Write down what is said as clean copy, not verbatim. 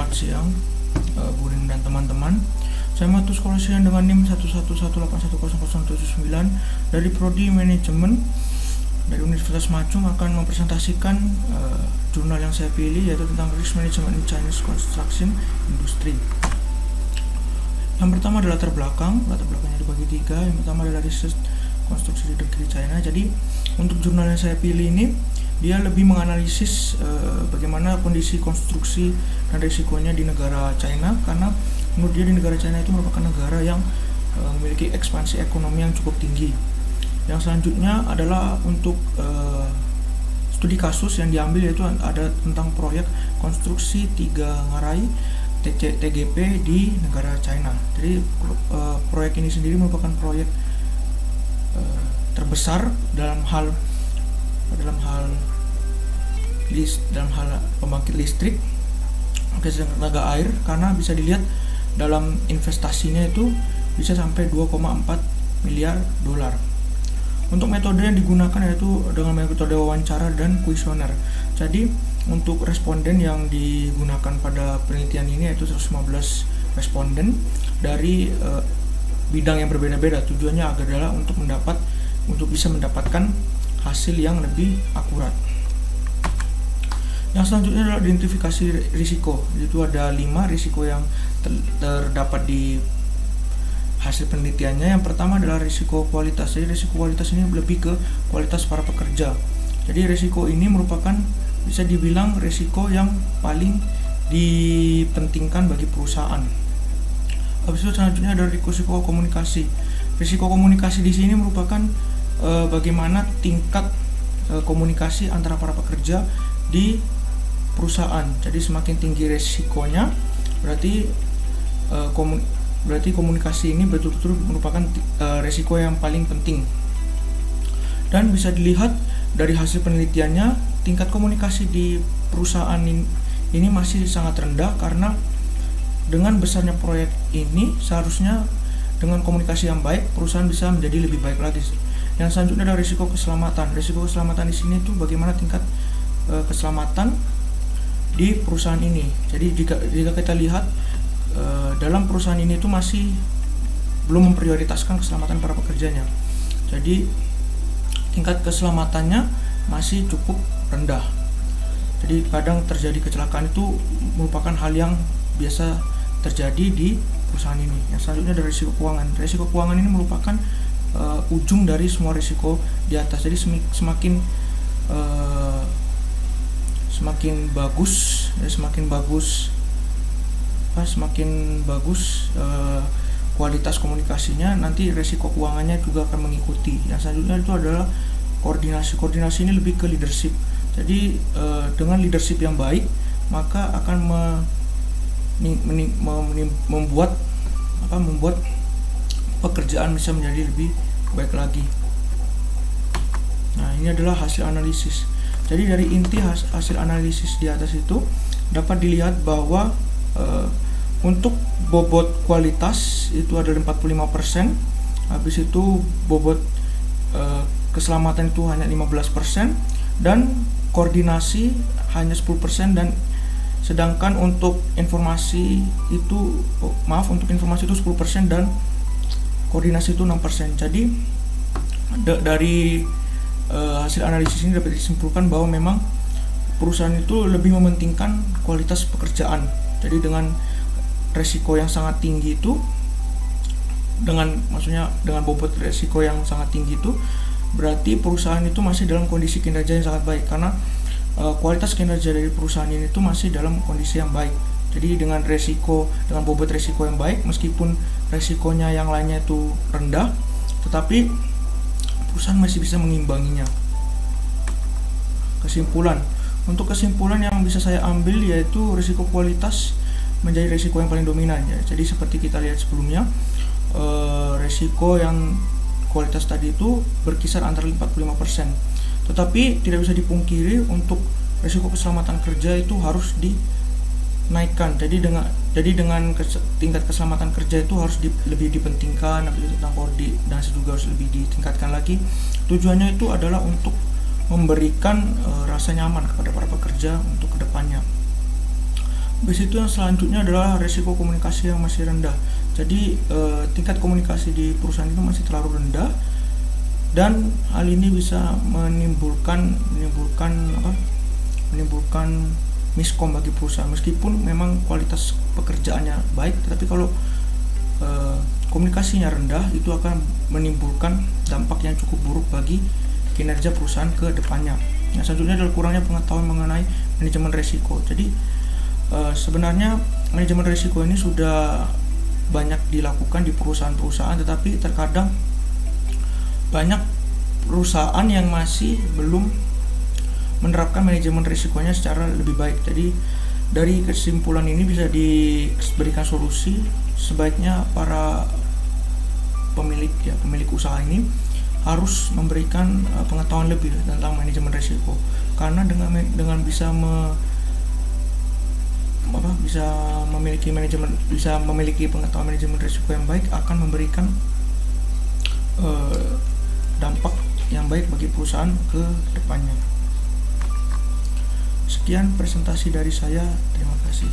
Selamat siang, Burin dan teman-teman. Saya Matu Sekolasian dengan NIM 111818009 dari Prodi Manajemen dari Universitas Macung akan mempresentasikan jurnal yang saya pilih, yaitu tentang Risk Management in Chinese Construction Industry. Yang pertama adalah latar belakangnya dibagi tiga. Yang pertama adalah research konstruksi di negeri China. Jadi untuk jurnal yang saya pilih ini, dia lebih menganalisis bagaimana kondisi konstruksi dan risikonya di negara China, karena menurut dia di negara China itu merupakan negara yang memiliki ekspansi ekonomi yang cukup tinggi. Yang selanjutnya adalah untuk studi kasus yang diambil, yaitu ada tentang proyek konstruksi 3 ngarai TGP di negara China. Jadi proyek ini sendiri merupakan proyek terbesar dalam hal pembangkit listrik tenaga air, karena bisa dilihat dalam investasinya itu bisa sampai 2,4 miliar dolar. Untuk metode yang digunakan yaitu dengan metode wawancara dan kuesioner. Jadi untuk responden yang digunakan pada penelitian ini yaitu 115 responden dari bidang yang berbeda-beda. Tujuannya adalah untuk bisa mendapatkan hasil yang lebih akurat. Yang selanjutnya adalah identifikasi risiko. Itu ada 5 risiko yang terdapat di hasil penelitiannya. Yang pertama adalah risiko kualitas. Jadi risiko kualitas ini lebih ke kualitas para pekerja. Jadi risiko ini merupakan, bisa dibilang, risiko yang paling dipentingkan bagi perusahaan. Habis itu selanjutnya adalah risiko komunikasi. Risiko komunikasi di sini merupakan bagaimana tingkat komunikasi antara para pekerja di perusahaan. Jadi semakin tinggi resikonya, berarti komunikasi ini betul-betul merupakan resiko yang paling penting. Dan bisa dilihat dari hasil penelitiannya, tingkat komunikasi di perusahaan ini masih sangat rendah, karena dengan besarnya proyek ini seharusnya dengan komunikasi yang baik perusahaan bisa menjadi lebih baik lagi. Yang selanjutnya adalah risiko keselamatan. Risiko keselamatan di sini tuh bagaimana tingkat keselamatan di perusahaan ini. Jadi jika kita lihat dalam perusahaan ini tuh masih belum memprioritaskan keselamatan para pekerjanya. Jadi tingkat keselamatannya masih cukup rendah. Jadi kadang terjadi kecelakaan itu merupakan hal yang biasa terjadi di perusahaan ini. Yang selanjutnya adalah risiko keuangan. Risiko keuangan ini merupakan ujung dari semua risiko di atas. Jadi semakin bagus kualitas komunikasinya, nanti risiko keuangannya juga akan mengikuti. Yang selanjutnya itu adalah koordinasi. Koordinasi ini lebih ke leadership. Jadi dengan leadership yang baik, maka akan membuat pekerjaan bisa menjadi lebih baik lagi. Nah, ini adalah hasil analisis. Jadi dari inti hasil analisis di atas itu dapat dilihat bahwa untuk bobot kualitas itu adalah 45%, habis itu bobot keselamatan itu hanya 15%, dan koordinasi hanya 10%, dan sedangkan untuk informasi itu untuk informasi itu 10% dan koordinasi itu 6%. Jadi dari hasil analisis ini dapat disimpulkan bahwa memang perusahaan itu lebih mementingkan kualitas pekerjaan. Jadi dengan resiko yang sangat tinggi itu, dengan bobot resiko yang sangat tinggi itu, berarti perusahaan itu masih dalam kondisi kinerja yang sangat baik, karena kualitas kinerja dari perusahaan ini itu masih dalam kondisi yang baik. Jadi dengan bobot resiko yang baik, meskipun resikonya yang lainnya itu rendah, tetapi perusahaan masih bisa mengimbanginya. Untuk kesimpulan yang bisa saya ambil yaitu risiko kualitas menjadi risiko yang paling dominan ya. Jadi seperti kita lihat sebelumnya, risiko yang kualitas tadi itu berkisar antara 45%. Tetapi tidak bisa dipungkiri untuk risiko keselamatan kerja itu harus dinaikkan. Jadi dengan tingkat keselamatan kerja itu harus lebih dipentingkan. Habis itu tentang koordinasi juga harus lebih ditingkatkan lagi. Tujuannya itu adalah untuk memberikan rasa nyaman kepada para pekerja untuk kedepannya. Habis itu yang selanjutnya adalah resiko komunikasi yang masih rendah. Jadi tingkat komunikasi di perusahaan itu masih terlalu rendah, dan hal ini bisa menimbulkan miskom bagi perusahaan. Meskipun memang kualitas pekerjaannya baik, tetapi kalau komunikasinya rendah, itu akan menimbulkan dampak yang cukup buruk bagi kinerja perusahaan ke depannya. Nah, selanjutnya adalah kurangnya pengetahuan mengenai manajemen risiko. Jadi sebenarnya manajemen risiko ini sudah banyak dilakukan di perusahaan-perusahaan, tetapi terkadang banyak perusahaan yang masih belum menerapkan manajemen risikonya secara lebih baik. Jadi dari kesimpulan ini bisa diberikan solusi, sebaiknya para pemilik usaha ini harus memberikan pengetahuan lebih tentang manajemen risiko, karena dengan bisa memiliki pengetahuan manajemen risiko yang baik akan memberikan dampak yang baik bagi perusahaan ke depannya. Sekian presentasi dari saya, terima kasih.